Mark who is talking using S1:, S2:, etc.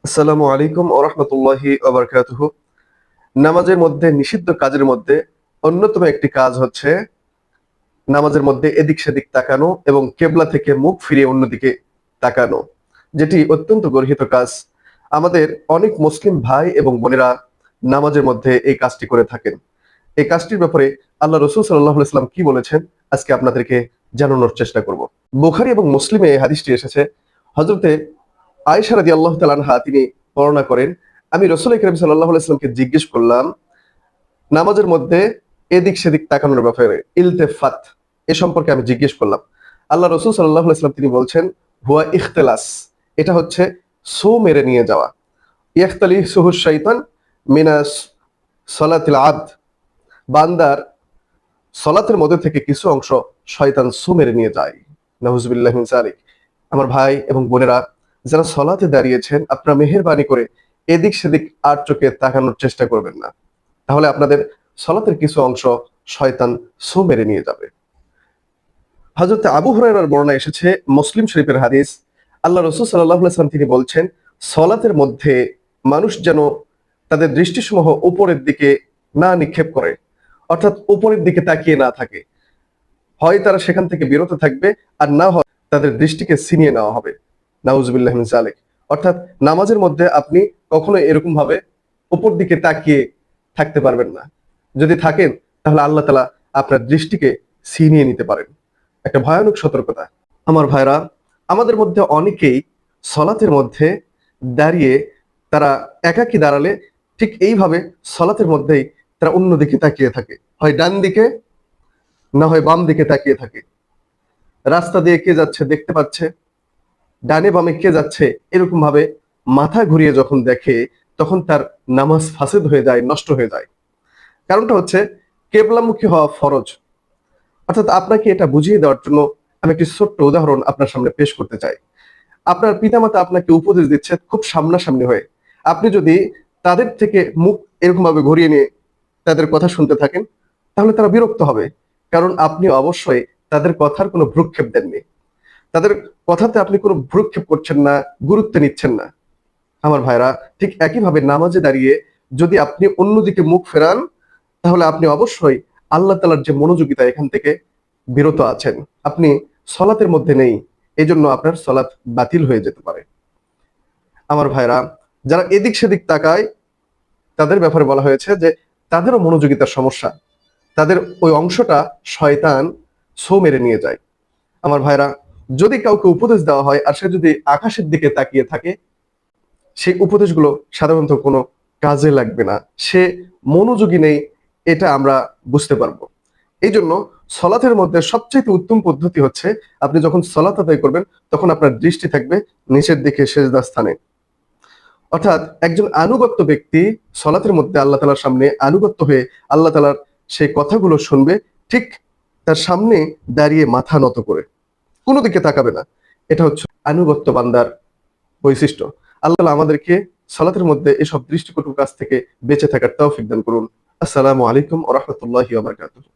S1: আসসালামু আলাইকুম ওয়া রাহমাতুল্লাহি ওয়া বারাকাতুহু। নামাজের মধ্যে নিষিদ্ধ কাজের মধ্যে অন্যতম একটি কাজ হচ্ছে নামাজের মধ্যে এদিক সেদিক তাকানো এবং কেবলা থেকে মুখ ফিরিয়ে অন্যদিকে তাকানো, যেটি অত্যন্ত গর্হিত কাজ। আমাদের অনেক মুসলিম ভাই এবং বোনেরা নামাজের মধ্যে এই কাজটি করে থাকেন। এই কাজটির ব্যাপারে আল্লাহ রাসূল সাল্লাল্লাহু আলাইহি ওয়াসাল্লাম কি বলেছেন আজকে আপনাদেরকে জানানোর চেষ্টা করব। বুখারী এবং মুসলিমে এই হাদিসটি এসেছে। হযরতে আয়েশা রাদিয়াল্লাহু তাআলা আনহা তিনি বর্ণনা করেন, আমি রাসূল কারীম সাল্লাল্লাহু আলাইহি ওয়াসাল্লামকে জিজ্ঞেস করলাম নামাজের মধ্যে এদিক সেদিক তাকানোর ব্যাপারে, ইলতেফাত এ সম্পর্কে আমি জিজ্ঞেস করলাম। আল্লাহ রাসূল সাল্লাল্লাহু আলাইহি ওয়াসাল্লাম তিনি বলছেন, হুয়া ইখতিলাস, এটা হচ্ছে সো মেরে নিয়ে যাওয়া। ইয়াখতালিসুহু শাইতান মিনাস সালাতিল আবদ, বান্দার সলাতের মধ্যে থেকে কিছু অংশ শয়তান সু মেরে নিয়ে যায়। নাউজুবিল্লাহি মিন যালিক। আমার ভাই এবং বোনেরা, যারা সলাতে দাঁড়িয়েছেন, আপনারা মেহেরবানি করে এদিক সেদিক আর চোখে তাকানোর চেষ্টা করবেন না, তাহলে আপনাদের সলাতের কিছু অংশ শয়তান সু মেরে নিয়ে যাবে। হযরত আবু হুরায়রার বর্ণনা এসেছে মুসলিম শরীফের হাদিস। আল্লাহ রাসূল সাল্লাল্লাহু আলাইহি ওয়াসাল্লাম তিনি বলছেন, সলাতের মধ্যে মানুষ যেন তাদের দৃষ্টিসমূহ উপরের দিকে না নিক্ষেপ করে, অর্থাৎ উপরের দিকে তাকিয়ে না থাকে। হয় তারা সেখান থেকে বিরত থাকবে, আর না হয় তাদের দৃষ্টিকে ছিনিয়ে নেওয়া হবে। নাউজুবিল্লাহি মিন যালিক। অর্থাৎ নামাজের মধ্যে আপনি কখনো এরকম ভাবে উপর দিকে তাকিয়ে থাকতে পারবেন না। যদি থাকেন তাহলে আল্লাহ তাআলা আপনার দৃষ্টিকে ছিনিয়ে নিতে পারেন। একটা ভয়ানক সতর্কতা। আমার ভাইরা, আমাদের মধ্যে অনেকেই সলাতের মধ্যে দাঁড়িয়ে তারা একাকী দাঁড়ালে ঠিক এইভাবে সলাতের মধ্যেই তারা অন্যদিকে তাকিয়ে থাকে, হয় ডান দিকে না হয় বাম দিকে তাকিয়ে থাকে। রাস্তা দিয়ে কে যাচ্ছে দেখতে পাচ্ছে, ডানে বামে কে যাচ্ছে এরকম ভাবে মাথা ঘুরিয়ে যখন দেখে, তখন তার নামাজ ফাসেদ হয়ে যায়, নষ্ট হয়ে যায়। কারণটা হচ্ছে কেবলামুখী হওয়া ফরজ। অর্থাৎ আপনাকে এটা বুঝিয়ে দেওয়ার জন্য আমি একটি ছোট্ট উদাহরণ আপনার সামনে পেশ করতে চাই। আপনার পিতামাতা আপনাকে উপদেশ দিচ্ছে খুব সামনাসামনি হয়ে, আপনি যদি তাদের থেকে মুখ এরকম ভাবে ঘুরিয়ে নিয়ে তাদের কথা শুনতে থাকেন, তাহলে তারা বিরক্ত হবে। কারণ আপনি অবশ্যই তাদের কথার কোনো ভ্রুক্ষেপ দেননি, তাদের কথাতে আপনি কোনো ভ্রুক্ষেপ করছেন না, গুরুত্ব নিচ্ছেন না। আমার ভাইরা, ঠিক একইভাবে নামাজে দাঁড়িয়ে যদি আপনি অন্যদিকে মুখ ফেরান, তাহলে আপনি অবশ্যই আল্লাহ তাআলার যে মনোযোগিতা এখান থেকে বিরত আছেন, আপনি সলাতের মধ্যে নেই। এই জন্য আপনার সলাত বাতিল হয়ে যেতে পারে। আমার ভাইরা, যারা এদিক সেদিক তাকায় তাদের ব্যাপারে বলা হয়েছে যে তাদেরও মনোযোগিতার সমস্যা, তাদের ওই অংশটা শয়তান ছো মেরে নিয়ে যায়। আমার ভাইরা, যদি কাউকে উপদেশ দেওয়া হয় আর সে যদি আকাশের দিকে তাকিয়ে থাকে, সেই উপদেশগুলো সাধারণত কোনো কাজে লাগবে না, সে মনোযোগী নেই, এটা আমরা বুঝতে পারবো। এই জন্য সলাতের মধ্যে সবচেয়ে উত্তম পদ্ধতি হচ্ছে, আপনি যখন সলাত আদায় করবেন তখন আপনার দৃষ্টি থাকবে নিচের দিকে সেজদা স্থানে। অর্থাৎ একজন আনুগত্য ব্যক্তি সলাতের মধ্যে আল্লাহ তাআলার সামনে আনুগত্য হয়ে আল্লাহ তাআলার সেই কথাগুলো শুনবে, ঠিক তার সামনে দাঁড়িয়ে মাথা নত করে কোনো দিকে তাকাবে না। এটা হচ্ছে আনুগত্য বান্দার বৈশিষ্ট্য। আল্লাহ তাআলা আমাদেরকে সালাতের মধ্যে এসব দৃষ্টিকটু কাজ থেকে বেঁচে থাকার তৌফিক দান করুন। আসসালামু আলাইকুম ওয়া রাহমাতুল্লাহি ওয়া বারাকাতুহু।